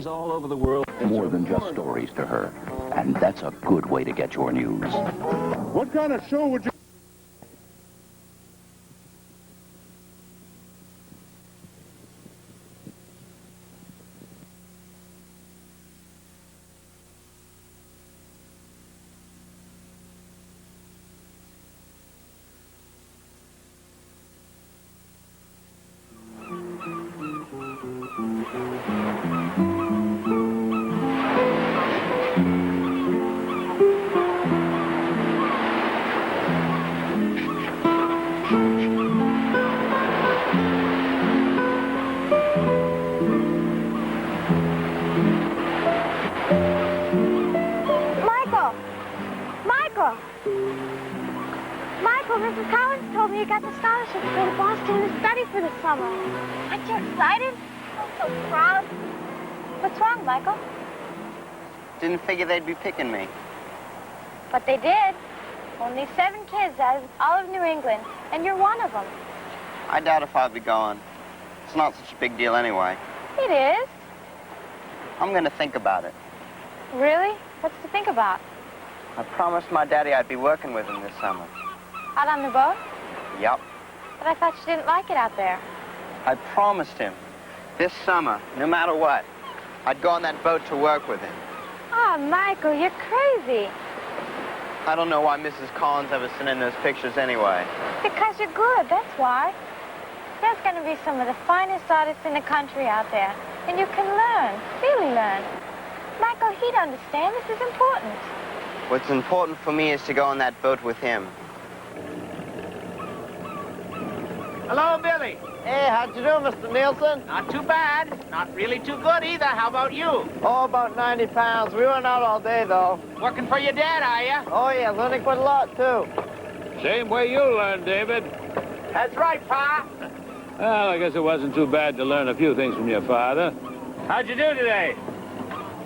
all over the world. More than just stories to her, and that's a good way to get your news. What kind of show would you... Michael, Mrs. Collins told me you got the scholarship to go to Boston and study for the summer. Aren't you excited? I'm so proud. What's wrong, Michael? Didn't figure they'd be picking me. But they did. Only 7 kids out of all of New England, and you're one of them. I doubt if I'll be going. It's not such a big deal anyway. It is. I'm going to think about it. Really? What's to think about? I promised my daddy I'd be working with him this summer. Out on the boat? Yep. But I thought you didn't like it out there. I promised him this summer, no matter what, I'd go on that boat to work with him. Oh, Michael, you're crazy. I don't know why Mrs. Collins ever sent in those pictures anyway. Because you're good, that's why. There's going to be some of the finest artists in the country out there. And you can learn, really learn. Michael, he'd understand. This is important. What's important for me is to go on that boat with him. Hello, Billy. Hey, how'd you do, Mr. Nielsen? Not too bad. Not really too good either. How about you? Oh, about 90 pounds. We weren't out all day, though. Working for your dad, are you? Oh, yeah, learning quite a lot, too. Same way you learned, David. That's right, Pa. Well, I guess it wasn't too bad to learn a few things from your father. How'd you do today?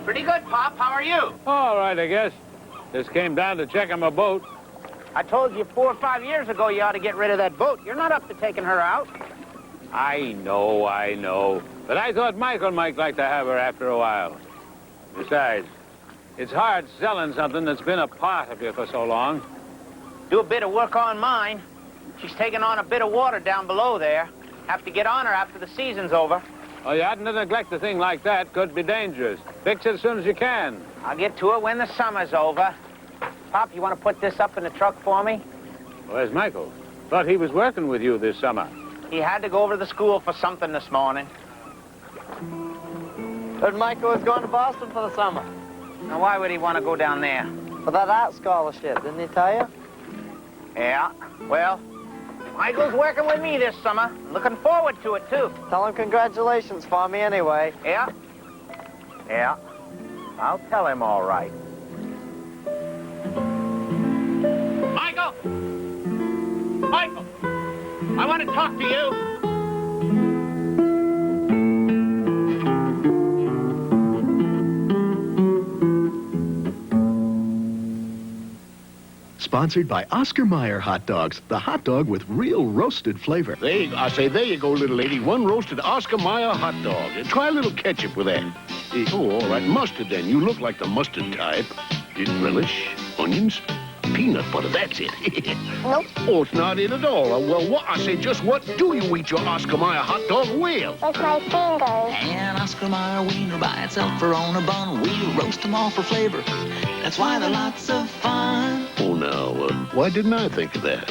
Pretty good, Pop. How are you? All right, I guess. Just came down to check on my boat. I told you 4 or 5 years ago you ought to get rid of that boat. You're not up to taking her out. I know. But I thought Michael might like to have her after a while. Besides, it's hard selling something that's been a part of you for so long. Do a bit of work on mine. She's taking on a bit of water down below there. Have to get on her after the season's over. Oh, you oughtn't to neglect a thing like that. Could be dangerous. Fix it as soon as you can. I'll get to it when the summer's over. Pop, you want to put this up in the truck for me? Where's Michael? Thought he was working with you this summer. He had to go over to the school for something this morning. Heard Michael was going to Boston for the summer. Now, why would he want to go down there? For that art scholarship, didn't he tell you? Yeah, well, Michael's working with me this summer. Looking forward to it, too. Tell him congratulations for me anyway. Yeah? Yeah. I'll tell him all right. Michael! Michael! I want to talk to you. Sponsored by Oscar Mayer Hot Dogs, the hot dog with real roasted flavor. There you go, little lady. One roasted Oscar Mayer hot dog. And try a little ketchup with that. Oh, all right. Mustard, then. You look like the mustard type. Relish, onions, peanut butter. That's it. Nope. Oh, it's not it at all. Well, what? I said, just what do you eat your Oscar Mayer hot dog with? With my fingers. An Oscar Mayer wiener by itself or on a bun. We'll roast them all for flavor. That's why they're lots of fun. Oh, now, why didn't I think of that?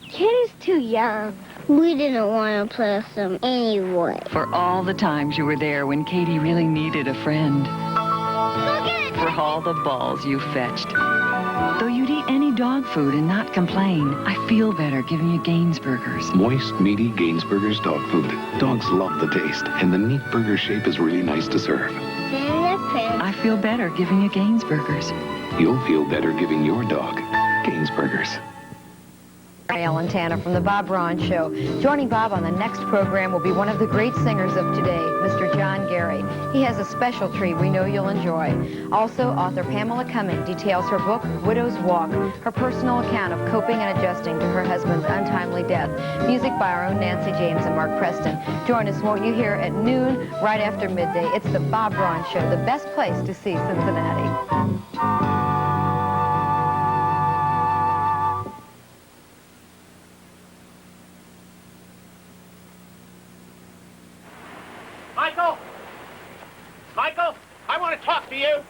Kitty's too young. We didn't want to play with them anyway. For all the times you were there when Katie really needed a friend. For all the balls you fetched. Though you'd eat any dog food and not complain, I feel better giving you Gainsburgers. Moist, meaty Gainsburgers dog food. Dogs love the taste, and the neat burger shape is really nice to serve. I feel better giving you Gainsburgers. You'll feel better giving your dog Gainsburgers. Ellen Tanner from The Bob Ron Show. Joining Bob on the next program will be one of the great singers of today, Mr. John Gary. He has a special treat we know you'll enjoy. Also, author Pamela Cumming details her book, Widow's Walk, her personal account of coping and adjusting to her husband's untimely death. Music by our own Nancy James and Mark Preston. Join us, won't you, here at noon, right after midday. It's The Bob Ron Show, the best place to see Cincinnati. Michael! Michael, I want to talk to you.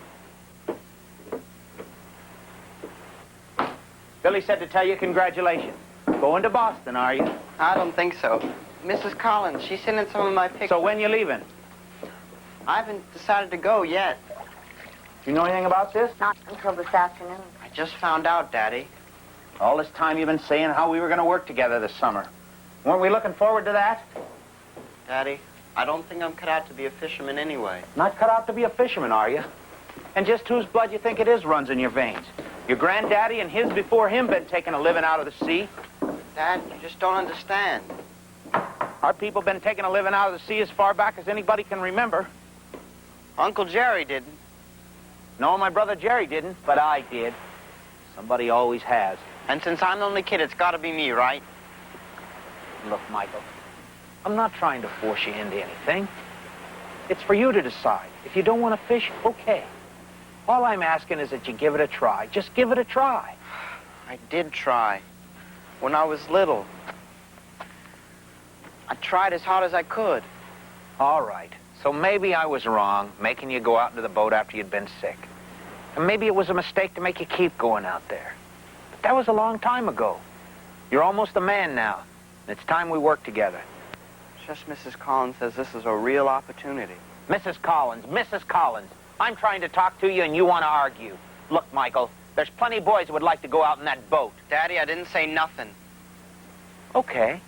Billy said to tell you congratulations. Going to Boston, are you? I don't think so. Mrs. Collins, she sent in some of my pictures. So when you leaving? I haven't decided to go yet. You know anything about this? Not until this afternoon. I just found out, Daddy. All this time you've been saying how we were going to work together this summer. Weren't we looking forward to that? Daddy, I don't think I'm cut out to be a fisherman anyway. Not cut out to be a fisherman, are you? And just whose blood you think it is runs in your veins? Your granddaddy and his before him been taking a living out of the sea. Dad, you just don't understand. Our people been taking a living out of the sea as far back as anybody can remember. Uncle Jerry didn't. No, my brother Jerry didn't, but I did. Somebody always has. And since I'm the only kid, it's got to be me, right? Look, Michael, I'm not trying to force you into anything. It's for you to decide. If you don't want to fish, okay. All I'm asking is that you give it a try. Just give it a try. I did try. When I was little. I tried as hard as I could. All right. So maybe I was wrong, making you go out into the boat after you'd been sick. And maybe it was a mistake to make you keep going out there. But that was a long time ago. You're almost a man now. And it's time we work together. Just Mrs. Collins says this is a real opportunity. Mrs. Collins, I'm trying to talk to you and you want to argue. Look, Michael, there's plenty of boys who would like to go out in that boat. Daddy, I didn't say nothing. Okay.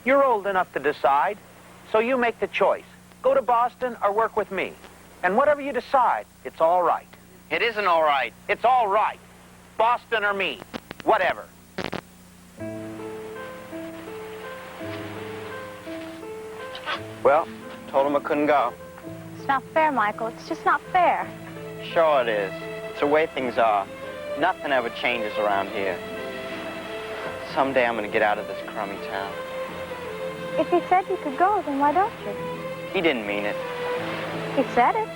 You're old enough to decide, so you make the choice. Go to Boston or work with me. And whatever you decide, it's all right. It isn't all right. It's all right. Boston or me. Whatever. Well, told him I couldn't go. It's not fair, Michael. It's just not fair. Sure it is. It's the way things are. Nothing ever changes around here. Someday I'm going to get out of this crummy town. If he said you could go, then why don't you? He didn't mean it. He said it.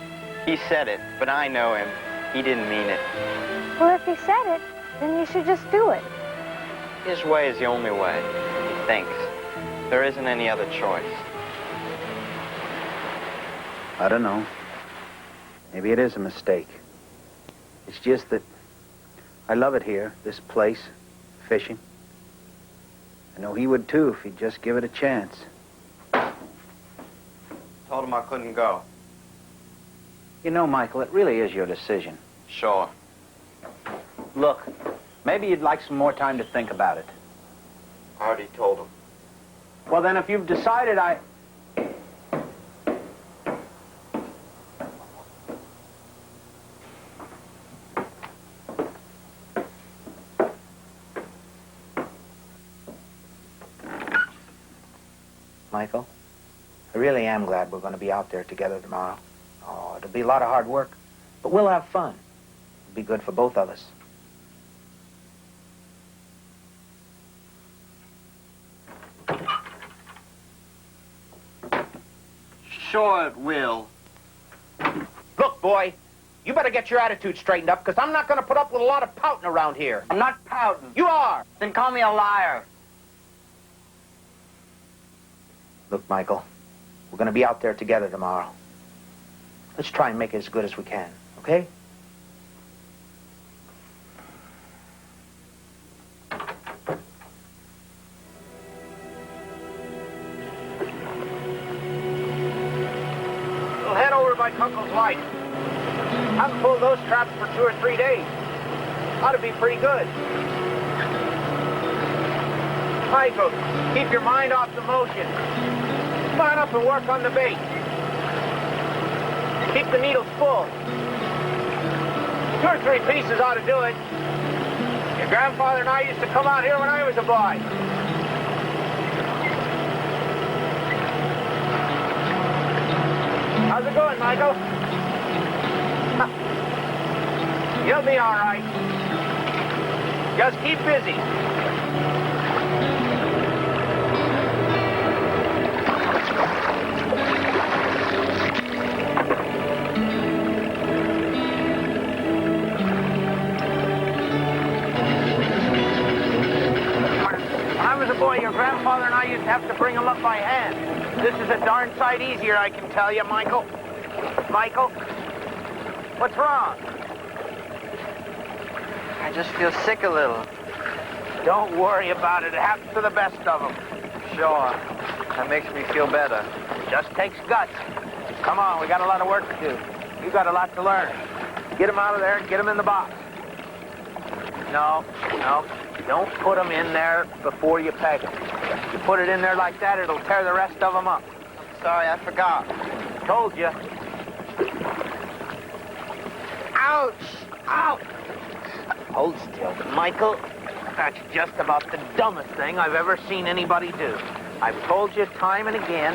He said it, but I know him. He didn't mean it. Well, if he said it, then you should just do it. His way is the only way, he thinks. There isn't any other choice. I don't know. Maybe it is a mistake. It's just that I love it here, this place, fishing. I know he would too if he'd just give it a chance. Told him I couldn't go. You know, Michael, it really is your decision. Sure. Look, maybe you'd like some more time to think about it. I already told him. Well, then, if you've decided, Michael, I really am glad we're going to be out there together tomorrow. Oh, it'll be a lot of hard work, but we'll have fun. It'll be good for both of us. Sure it will. Look, boy, you better get your attitude straightened up, because I'm not going to put up with a lot of pouting around here. I'm not pouting. You are. Then call me a liar. Look, Michael, we're going to be out there together tomorrow. Let's try and make it as good as we can, okay? We'll head over by Uncle's Light. I've pulled those traps for 2 or 3 days. Ought to be pretty good. Michael, keep your mind off the motion. Come on up and work on the bait. Keep the needles full. 2 or 3 pieces ought to do it. You're Your grandfather and I used to come out here when I was a boy. How's it going, Michael? You'll be all right. Just keep busy. When I was a boy, your grandfather and I used to have to bring him up by hand. This is a darn sight easier, I can tell you, Michael. Michael? What's wrong? I just feel sick a little. Don't worry about it. It happens to the best of them. Sure. That makes me feel better. Just takes guts. Come on, we got a lot of work to do. You got a lot to learn. Get him out of there and get him in the box. No. Don't put him in there before you peg him. If you put it in there like that, it'll tear the rest of them up. Sorry, I forgot. Told you. Ouch! Ow! Hold still, Michael. That's just about the dumbest thing I've ever seen anybody do. I've told you time and again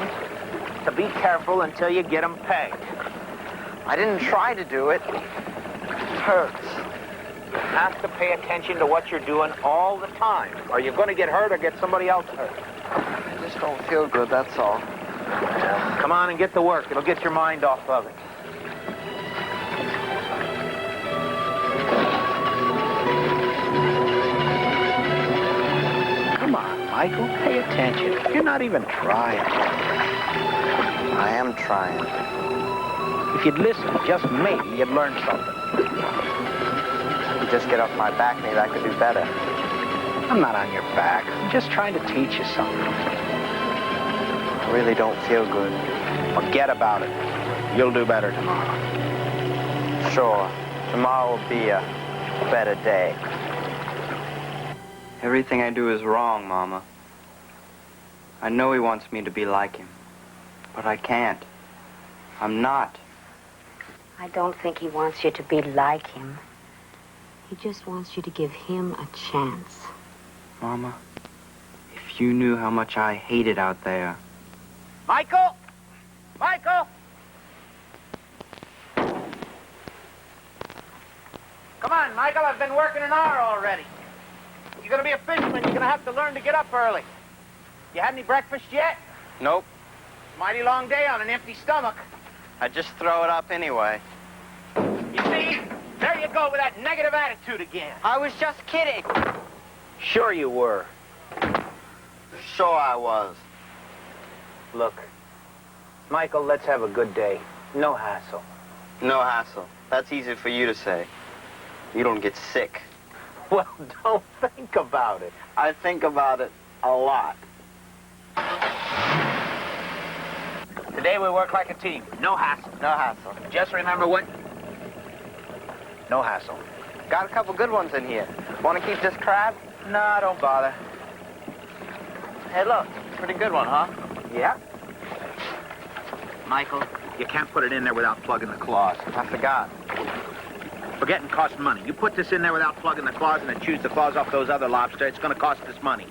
to be careful until you get them pegged. I didn't try to do it. It hurts. You have to pay attention to what you're doing all the time, or you're going to get hurt or get somebody else hurt. I just don't feel good, that's all. Come on and get to work. It'll get your mind off of it. Come on, Michael, pay attention. You're not even trying. I am trying. If you'd listen, just maybe, you'd learn something. If you just get off my back, maybe I could do better. I'm not on your back. I'm just trying to teach you something. I really don't feel good. Forget about it. You'll do better tomorrow. Sure. Tomorrow will be a better day. Everything I do is wrong, Mama. I know he wants me to be like him, but I can't. I'm not. I don't think he wants you to be like him. He just wants you to give him a chance. Mama, if you knew how much I hate it out there. Michael! Michael! Come on, Michael, I've been working an hour already. You're gonna be a fisherman, you're gonna have to learn to get up early. You had any breakfast yet? Nope. Mighty long day on an empty stomach. I just throw it up anyway. You see? There you go with that negative attitude again. I was just kidding. Sure you were. Sure I was. Look, Michael, let's have a good day. No hassle. No hassle. That's easy for you to say. You don't get sick. Well, don't think about it. I think about it a lot. Today we work like a team. No hassle. No hassle. Just remember what? No hassle. Got a couple good ones in here. Want to keep this crab? No, don't bother. Hey, look. Pretty good one, huh? Yeah. Michael, you can't put it in there without plugging the claws. I forgot. Forgetting costs money. You put this in there without plugging the claws and then chews the claws off those other lobster, it's going to cost us money.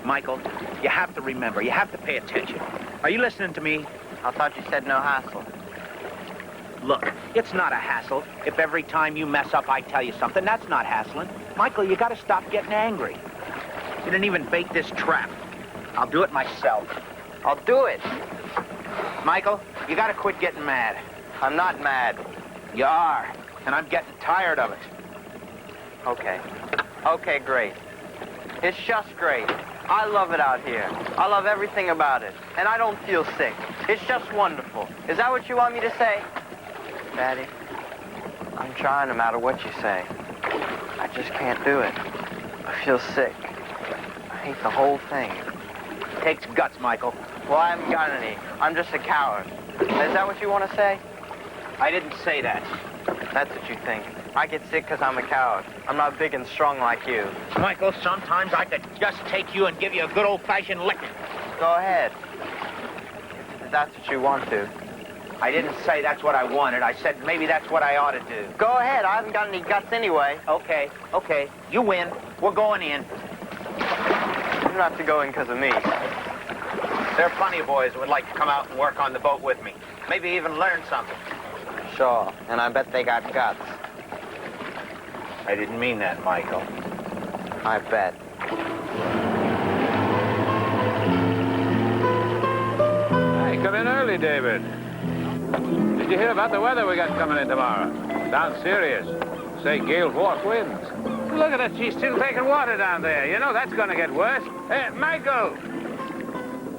Michael, you have to remember, you have to pay attention. Are you listening to me? I thought you said no hassle. Look, it's not a hassle if every time you mess up I tell you something. That's not hassling. Michael, you got to stop getting angry. You didn't even bait this trap. I'll do it myself. I'll do it. Michael, you got to quit getting mad. I'm not mad. You are, and I'm getting tired of it. Okay. Okay, great. It's just great. I love it out here. I love everything about it. And I don't feel sick. It's just wonderful. Is that what you want me to say? Daddy, I'm trying no matter what you say. I just can't do it. I feel sick. I hate the whole thing. Takes guts, Michael. Well, I haven't got any. I'm just a coward. Is that what you want to say? I didn't say that. That's what you think. I get sick because I'm a coward. I'm not big and strong like you. Michael, sometimes I could just take you and give you a good old-fashioned licking. Go ahead. If that's what you want to. I didn't say that's what I wanted. I said maybe that's what I ought to do. Go ahead. I haven't got any guts anyway. Okay. You win. We're going in. You don't have to go in because of me. There are plenty of boys who would like to come out and work on the boat with me. Maybe even learn something. Sure. And I bet they got guts. I didn't mean that, Michael. I bet. Hey, come in early, David. Did you hear about the weather we got coming in tomorrow? Sounds serious. Say gale force winds. Look at it, she's still taking water down there. You know that's going to get worse. Hey, Michael!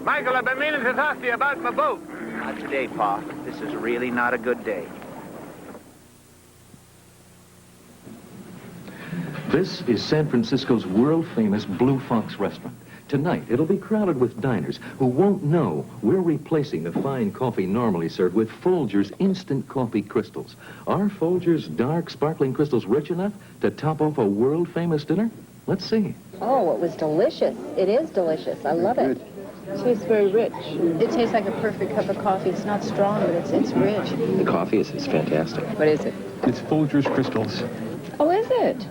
Michael, I've been meaning to talk to you about my boat. Not today, Pa. This is really not a good day. This is San Francisco's world-famous Blue Fox restaurant. Tonight, it'll be crowded with diners who won't know we're replacing the fine coffee normally served with Folgers instant coffee crystals. Are Folgers dark, sparkling crystals rich enough to top off a world-famous dinner? Let's see. Oh, it was delicious. It is delicious. I love it. It tastes very rich. It tastes like a perfect cup of coffee. It's not strong, but it's rich. The coffee is fantastic. What is it? It's Folgers Crystals. Oh, is it?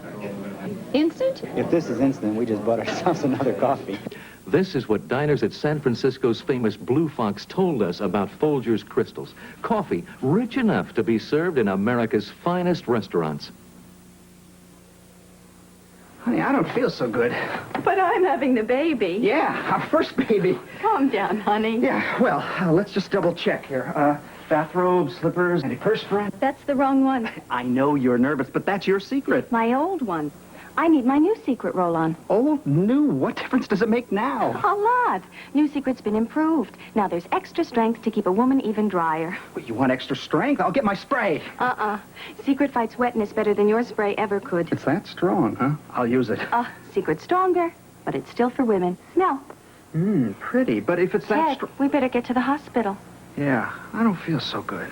Instant? If this is instant, we just bought ourselves another coffee. This is what diners at San Francisco's famous Blue Fox told us about Folgers crystals. Coffee rich enough to be served in America's finest restaurants. Honey, I don't feel so good. But I'm having the baby. Yeah, our first baby. Calm down, honey. Yeah, well, let's just double check here. Bathrobe, slippers, antiperspirant. That's the wrong one. I know you're nervous, but that's your secret. My old one. I need my new secret roll-on. Old, new, what difference does it make now? A lot. New secret's been improved. Now there's extra strength to keep a woman even drier. Well, you want extra strength? I'll get my spray. Secret fights wetness better than your spray ever could. It's that strong, huh? I'll use it. Secret's stronger, but it's still for women. Now. Pretty, but if it's that strong... we better get to the hospital. Yeah, I don't feel so good.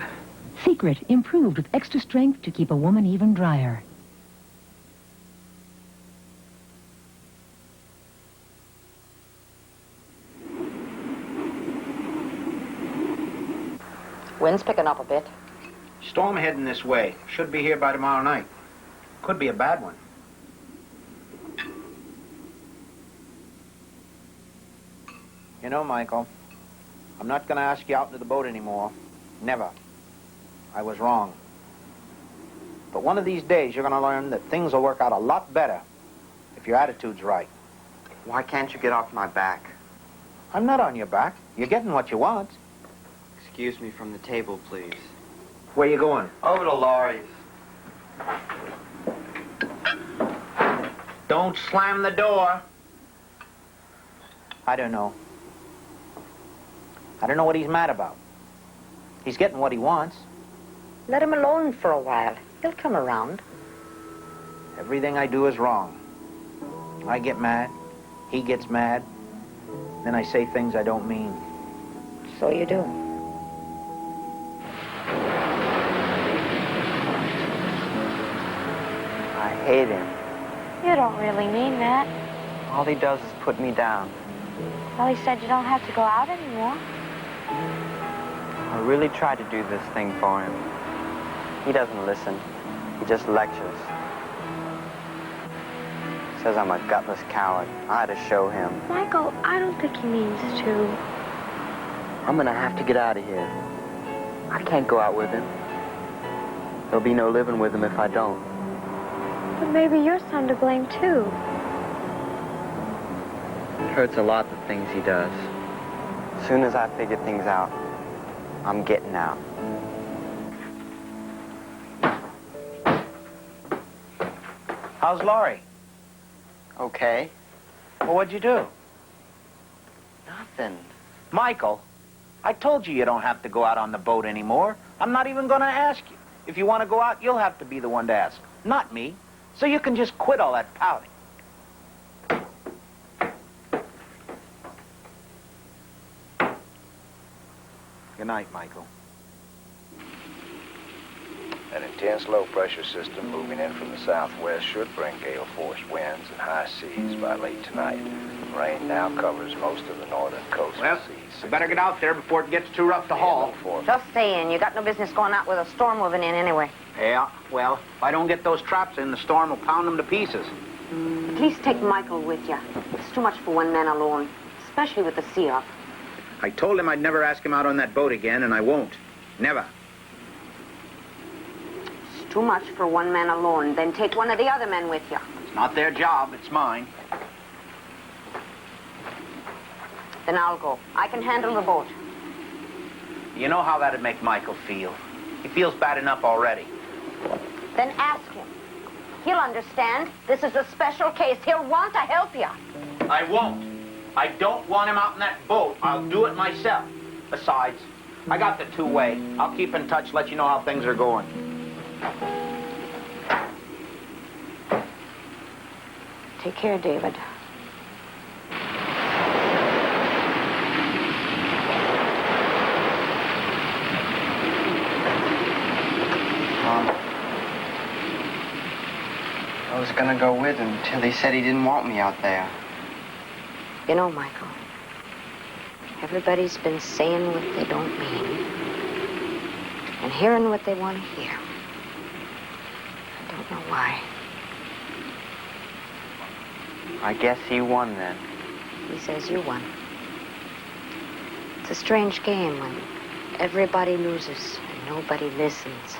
Secret, improved with extra strength to keep a woman even drier. Wind's picking up a bit. Storm heading this way. Should be here by tomorrow night. Could be a bad one. You know, Michael, I'm not going to ask you out into the boat anymore. Never. I was wrong. But one of these days, you're going to learn that things will work out a lot better if your attitude's right. Why can't you get off my back? I'm not on your back. You're getting what you want. Excuse me from the table, please. Where you going? Over to Laurie's. Don't slam the door. I don't know. I don't know what he's mad about. He's getting what he wants. Let him alone for a while. He'll come around. Everything I do is wrong. I get mad. He gets mad. Then I say things I don't mean. So you do. I hate him. You don't really mean that. All he does is put me down. Well, he said you don't have to go out anymore. I really tried to do this thing for him. He doesn't listen. He just lectures. Says I'm a gutless coward. I had to show him. Michael, I don't think he means to. I'm gonna have to get out of here. I can't go out with him. There'll be no living with him if I don't. But maybe you're some to blame, too. It hurts a lot, the things he does. As soon as I figure things out, I'm getting out. How's Laurie? Okay. Well, what'd you do? Nothing. Michael, I told you you don't have to go out on the boat anymore. I'm not even going to ask you. If you want to go out, you'll have to be the one to ask, not me. So you can just quit all that pouting. Good night, Michael. An intense low-pressure system moving in from the southwest should bring gale force winds and high high seas by late tonight. Rain now covers most of the northern coastal seas. I better get out there before it gets too rough to haul. Just stay in. You got no business going out with a storm moving in anyway. Yeah, well, if I don't get those traps in, the storm will pound them to pieces. At least take Michael with you. It's too much for one man alone, especially with the sea up. I told him I'd never ask him out on that boat again, and I won't. Never. It's too much for one man alone. Then take one of the other men with you. It's not their job, it's mine. Then I'll go. I can handle the boat. You know how that'd make Michael feel. He feels bad enough already. Then ask him. He'll understand. This is a special case. He'll want to help you. I won't. I don't want him out in that boat. I'll do it myself. Besides, I got the two-way. I'll keep in touch, let you know how things are going. Take care, David. I was gonna go with him till he said he didn't want me out there. You know, Michael, everybody's been saying what they don't mean and hearing what they want to hear. I don't know why. I guess he won then. He says you won. It's a strange game when everybody loses and nobody listens.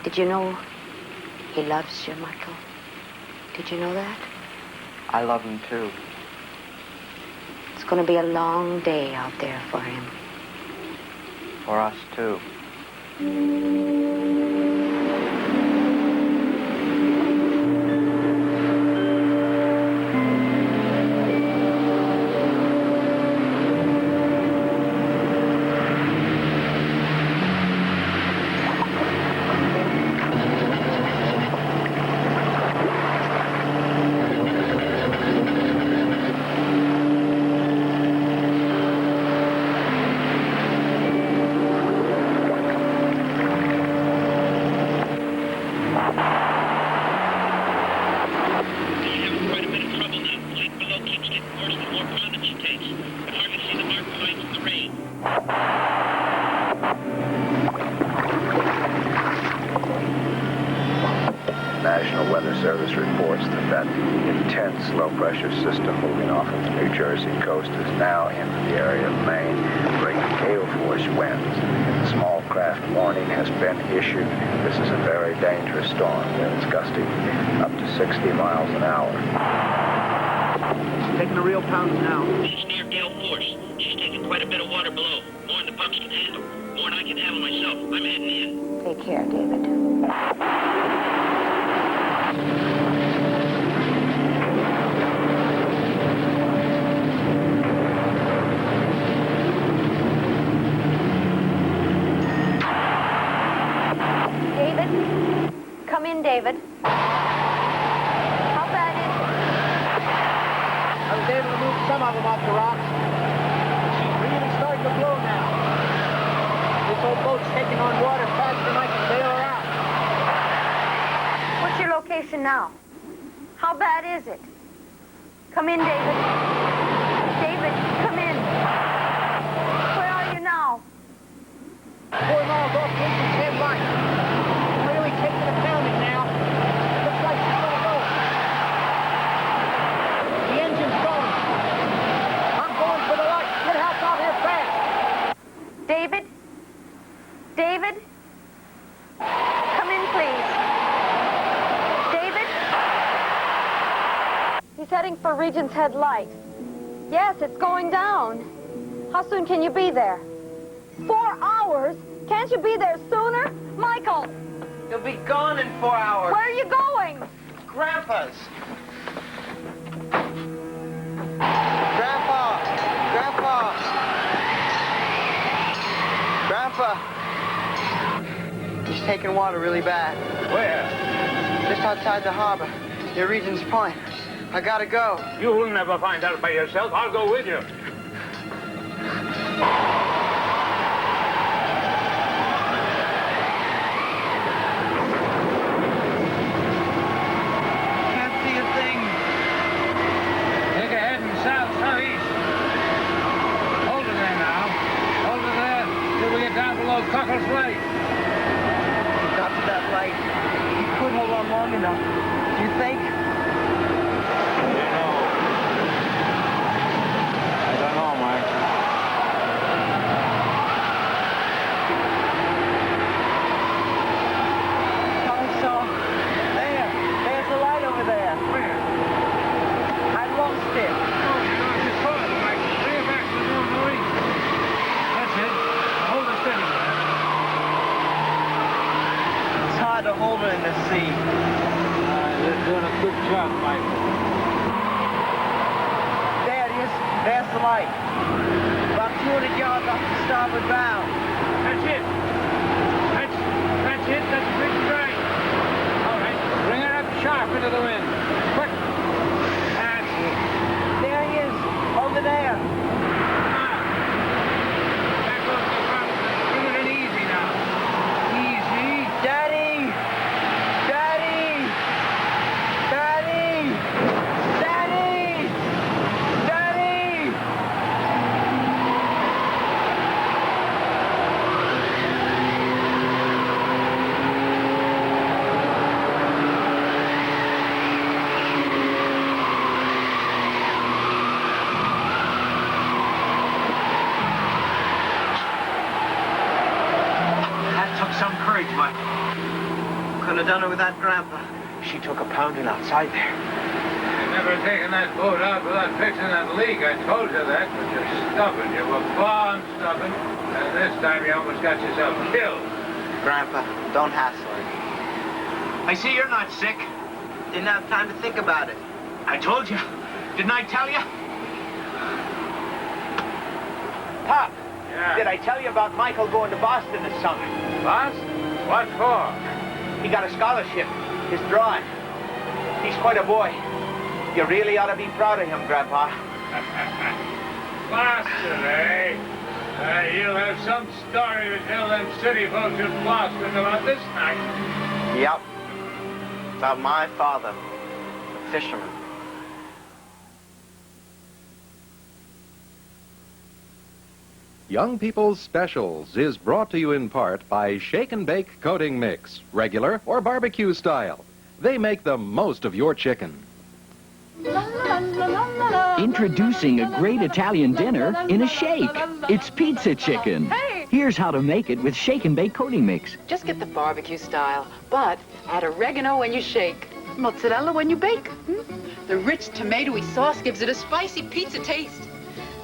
Did you know he loves you, Michael? Did you know that? I love him too. It's going to be a long day out there for him. For us too. National Weather Service reports that intense low-pressure system moving off of the New Jersey coast is now into the area of Maine, bringing gale-force winds. A small craft warning has been issued. This is a very dangerous storm. Winds gusting up to 60 miles an hour. Taking a real pounding now. She's near gale force. She's taking quite a bit of water below. More than the pumps can handle. More than I can handle myself. I'm heading in. Take care, David. David? Come in, David. How bad is it? I was able to move some of them off the rocks. She's really starting to blow now. This old boat's taking on water faster than I can bail her out. What's your location now? How bad is it? Come in, David. David, come in. Where are you now? 4 miles off Jason's head line. Really taking a pounding now. Looks like she's gonna go. The engine's going. I'm going for the light. Get help out here fast. David? David? Come in, please. David? He's heading for Regent's Head Light. Yes, it's going down. How soon can you be there? 4 hours? Can't you be there sooner? Michael! You'll be gone in 4 hours. Where are you going? Grandpa's. Grandpa! Grandpa! Grandpa! He's taking water really bad. Where? Just outside the harbor, near Regent's Point. I gotta go. You'll never find out by yourself. I'll go with you. Can't see a thing. Last night. He got to that light. He could hold on long enough. Do you think? I don't know, Mike. So, there's the light over there. Where? I lost it. Oh, you saw it, Mike. Bring it back to the room, Louis. That's it. Now hold it steady, man. It's hard to hold her in the sea. You're doing a good job, Mike. There it is. There's the light. About 200 yards off the starboard bow. That's it. That's it. That's big right. All right. Bring her up sharp into the wind. Quick. That's it. There he is. Over there. Back off the front. Bring it in easy now. Easy. Daddy! Daddy! Daddy! Daddy! Daddy! That took some courage, Mike. Couldn't have done it without Grandpa. She took a pounding outside there. You've never taken that boat out without fixing that leak. I told you that, but you're stubborn. You were born stubborn. And this time you almost got yourself killed. Grandpa, don't hassle her. I see you're not sick. Didn't have time to think about it. I told you. Didn't I tell you? Pop, Yeah. did I tell you about Michael going to Boston this summer? Boston? What for? He got a scholarship. His drawing. He's quite a boy. You really ought to be proud of him, Grandpa. Boston, eh? You'll have some story to tell them city folks in Boston about this night. Yep. About my father, the fisherman. Young People's Specials is brought to you in part by Shake and Bake Coating Mix, regular or barbecue style. They make the most of your chicken. Introducing a great Italian dinner in a shake. It's pizza chicken. Here's how to make it with Shake and Bake Coating Mix. Just get the barbecue style, but add oregano when you shake, mozzarella when you bake. The rich tomatoey sauce gives it a spicy pizza taste.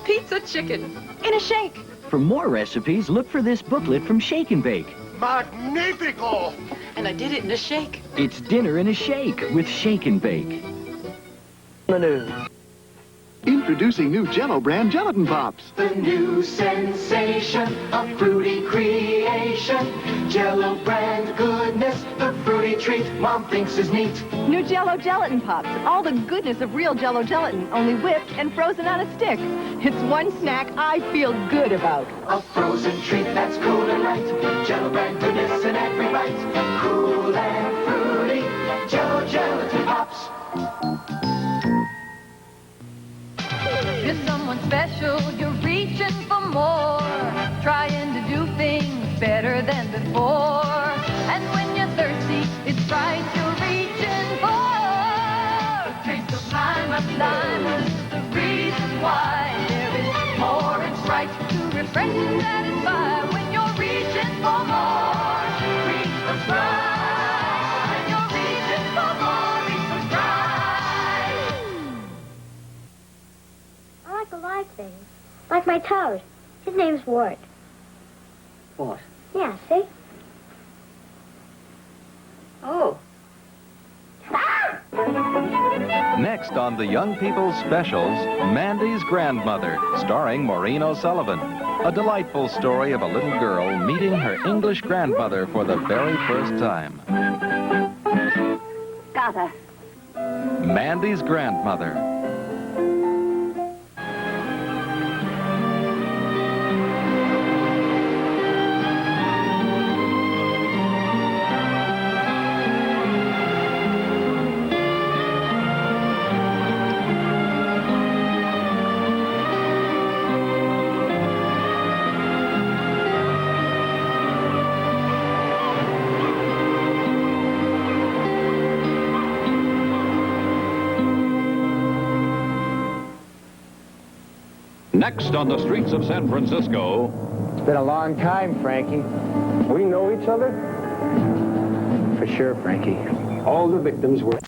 Pizza chicken in a shake. For more recipes, look for this booklet from Shake and Bake. Magnifico! And I did it in a shake. It's dinner in a shake with Shake and Bake. Introducing new Jell-O brand gelatin pops. The new sensation, a fruity creation. Jell-O brand goodness, the fruity treat Mom thinks is neat. New Jell-O Gelatin Pops. All the goodness of real Jell-O gelatin, only whipped and frozen on a stick. It's one snack I feel good about. A frozen treat that's cool and light. Jell-O brand goodness in every bite. Cool and fruity. Jell-O Gelatin Pops. You're someone special, you're reaching for more, trying to do things better than before. And when you're thirsty, it's right you're reaching for. A taste of lime after lime, this is the reason why. There is more, it's right to refresh and satisfy. When you're reaching for more, reach for Sprite. When you're reaching for more, reach for Sprite. I like alive things. Like my toad. His name's Ward. What? Yeah, see? Oh. Next on the Young People's Specials, Mandy's Grandmother, starring Maureen O'Sullivan. A delightful story of a little girl meeting her English grandmother for the very first time. Got her. Mandy's Grandmother. Next on the streets of San Francisco. It's been a long time, Frankie. We know each other? For sure, Frankie. All the victims were...